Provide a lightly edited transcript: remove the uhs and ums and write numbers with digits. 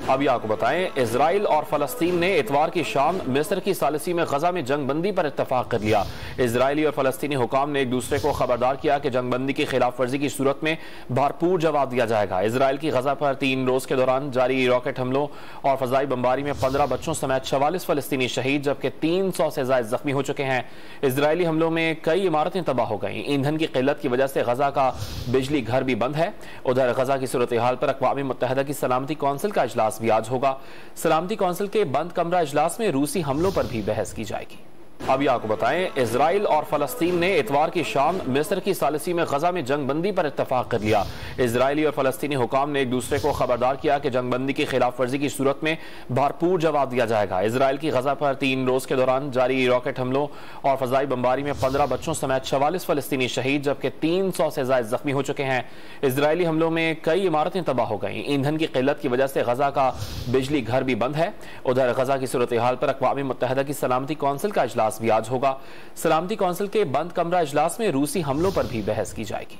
अभी आपको बताएं, इजराइल और फलस्तीन ने इतवार की शाम मिस्र की सालिसी में गजा में जंग बंदी पर इत्तफाक कर लिया। इजरायली और फलस्तीनी हुकाम ने एक दूसरे को खबरदार किया कि जंग बंदी की खिलाफ वर्जी की सूरत में भरपूर जवाब दिया जाएगा। इजराइल की गजा पर 3 रोज के दौरान जारी रॉकेट हमलों और फजाई बमबारी में 15 बच्चों समेत 44 फलस्तीनी शहीद जबकि 300 से ज्यादा जख्मी हो चुके हैं। इजरायली हमलों में कई इमारतें तबाह हो गई। ईंधन की किल्लत की वजह से गजा का बिजली घर भी बंद है। उधर गजा की सूरत हाल पर अक़वाम मुत्तहिदा की सलामती कौंसिल का इजलास भी आज होगा। सलामती कौंसिल के बंद कमरा इजलास में रूसी हमलों पर भी बहस की जाएगी। अभी आपको बताएं, इजराइल और फलस्तीन ने इतवार की शाम मिस्र की सालिसी में गजा में जंग बंदी पर इत्तफाक कर लिया। इजरायली और फलस्तीनी हुकाम ने एक दूसरे को खबरदार किया कि जंग बंदी की खिलाफ वर्जी की सूरत में भरपूर जवाब दिया जाएगा। इजराइल की गजा पर 3 रोज के दौरान जारी रॉकेट हमलों और फजाई बमबारी में 15 बच्चों समेत 44 फलस्तीनी शहीद जबकि 300 से ज्यादा जख्मी हो चुके हैं। इजरायली हमलों में कई इमारतें तबाह हो गई। ईंधन की किल्लत की वजह से गजा का बिजली घर भी बंद है। उधर गजा की सूरत हाल पर अक़वाम मुत्तहिदा की सलामती कौंसिल का इजलास भी आज होगा। सलामती कौंसिल के बंद कमरा इजलास में रूसी हमलों पर भी बहस की जाएगी।